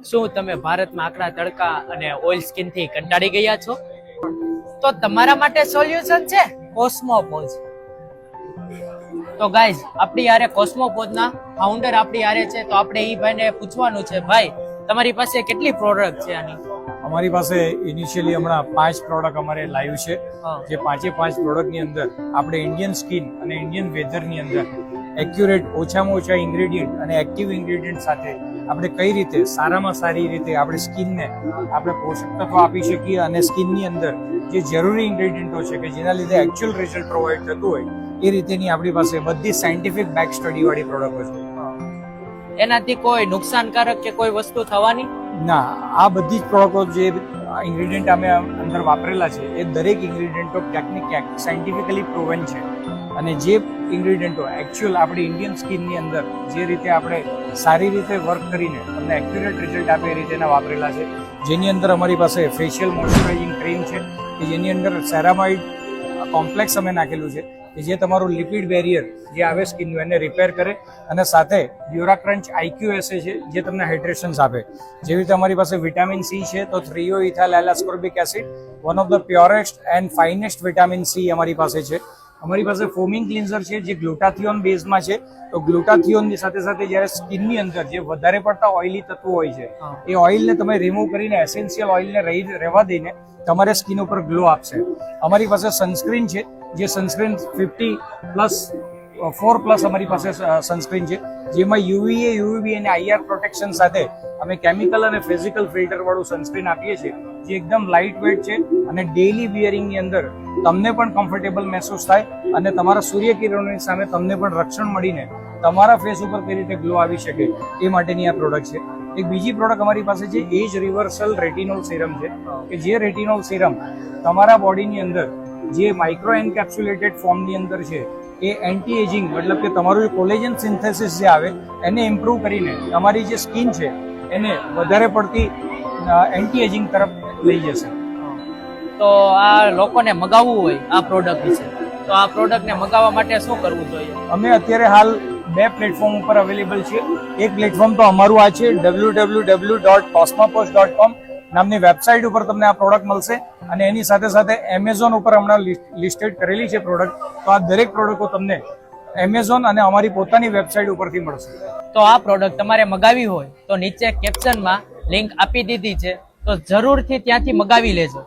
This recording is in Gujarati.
શું તમે ભારતમાં આકડા તડકા અને ઓઇલ સ્કિન થી કંટાળી ગયા છો? તો તમારા માટે સોલ્યુશન છે કોસ્મોપોઝ. તો ગાઈઝ, આપણી યારે કોસ્મોપોઝ ના ફાઉન્ડર આપણી યારે છે. તો આપણે એ ભાઈને પૂછવાનું છે, ભાઈ તમારી પાસે કેટલી પ્રોડક્ટ છે આની? અમારી પાસે ઇનિશિયલી હમણાં 5 પ્રોડક્ટ અમારે લાઈવ છે. જે 5 પ્રોડક્ટની અંદર આપણે ઇન્ડિયન સ્કિન અને ઇન્ડિયન વેધરની અંદર એક્યુરેટ ઓછામાં ઓછા ઇન્ગ્રેડિયન્ટ અને એક્ટિવ ઇન્ગ્રેડિયન્ટ સાથે આપણે કઈ રીતે સારામાં સારી રીતે આપણે સ્કિનને આપણે પોષક તત્વ આપી શકીએ અને સ્કિનની અંદર જે જરૂરી ઇન્ગ્રેડિયન્ટો છે કે જેના લીધે એકચ્યુઅલ રિઝલ્ટ પ્રોવાઈડ થતું હોય એ રીતેની આપણી પાસે બધી સાયન્ટિફિક બેક સ્ટડી વાળી પ્રોડક્ટો છે. એનાથી કોઈ નુકસાનકારક કે કોઈ વસ્તુ થવાની ના, આ બધી જ પ્રોડક્ટો જે ઇન્ગ્રેડિયન્ટ અમે અંદર વાપરેલા છે એ દરેક ઇન્ગ્રેડિયન્ટો ક્યાંક ને ક્યાંક સાયન્ટિફિકલી પ્રૂવન છે અને જે ઇન્ગ્રેડિયન્ટો એકચ્યુઅલ આપણી ઇન્ડિયન સ્કિનની અંદર જે રીતે આપણે સારી રીતે વર્ક કરીને તમને એક્યુરેટ રિઝલ્ટ આપે એ રીતેના વાપરેલા છે. જેની અંદર અમારી પાસે ફેશિયલ મોઇશ્ચરાઇઝિંગ ક્રીમ છે કે જેની અંદર સેરામાઇડ કોમ્પ્લેક્સ અમે નાખેલું છે કે જે તમારું લિપિડ બેરિયર જે આવે સ્કિનનું એને રિપેર કરે અને સાથે ડ્યુરાક્રંચ IQSA છે જે તમને હાઇડ્રેશન્સ આપે. જેવી રીતે અમારી પાસે વિટામિન સી છે તો 3-O-ethyl L-ascorbic acid one of the purest and finest vitamin C અમારી પાસે છે. અમારી પાસે ફોમિંગ ક્લિન્ઝર છે જે ગ્લુટાથિયોન બેઝમાં છે. તો ગ્લુટાથિયોનની સાથે સાથે જ્યારે સ્કિનની અંદર જે વધારે પડતા ઓઇલી તત્વો હોય છે એ ઓઇલને તમે રિમૂવ કરીને એસેન્શિયલ ઓઇલને રહેવા દઈને તમારે સ્કિન ઉપર ગ્લો આપશે. અમારી પાસે સનસ્ક્રીન છે જે સનસ્ક્રીન 4+ અમારી પાસે સનસ્ક્રીન છે જેમાં UVA, UVB અને IR પ્રોટેક્શન સાથે અમે કેમિકલ અને ફિઝિકલ ફિલ્ટર વાળું સનસ્ક્રીન આપીએ છીએ જે એકદમ લાઇટ વેઇટ છે અને ડેઇલી વિયરિંગની અંદર તમને પણ કમ્ફર્ટેબલ મહેસૂસ થાય અને તમારા સૂર્યકિરણોની સામે તમને પણ રક્ષણ મળીને તમારા ફેસ ઉપર કઈ રીતે ગ્લો આવી શકે એ માટેની આ પ્રોડક્ટ છે. એક બીજી પ્રોડક્ટ અમારી પાસે છે એજ રિવર્સલ રેટિનોલ સિરમ છે કે જે રેટિનોલ સિરમ તમારા બોડીની અંદર જે માઇક્રો એન્કેપ્સ્યુલેટેડ ફોર્મની અંદર છે એ એન્ટી એજિંગ મતલબ કે તમારું કોલેજન સિન્થેસિસ જે આવે એને ઇમ્પ્રૂવ કરીને તમારી જે સ્કિન છે એને વધારે પડતી એન્ટી એજિંગ તરફ લઈ જશે. તો આ લોકોને મગાવવું હોય આ પ્રોડક્ટ વિશે તો આ પ્રોડક્ટને મગાવવા માટે શું કરવું જોઈએ? અમે અત્યારે હાલ 2 પ્લેટફોર્મ ઉપર અવેલેબલ છે. એક પ્લેટફોર્મ તો અમારું આ છે www.cosmopose.com નામની વેબસાઇટ ઉપર તમને આ પ્રોડક્ટ મળશે અને એની સાથે સાથે એમેઝોન ઉપર હમણાં લિસ્ટેડ કરેલી છે પ્રોડક્ટ. તો આ દરેક પ્રોડક્ટો તમને એમેઝોન અને અમારી પોતાની વેબસાઇટ ઉપરથી મળશે. તો આ પ્રોડક્ટ તમારે મગાવી હોય તો નીચે કેપ્શનમાં લિંક આપી દીધી છે, તો જરૂરથી ત્યાંથી મગાવી લેજો.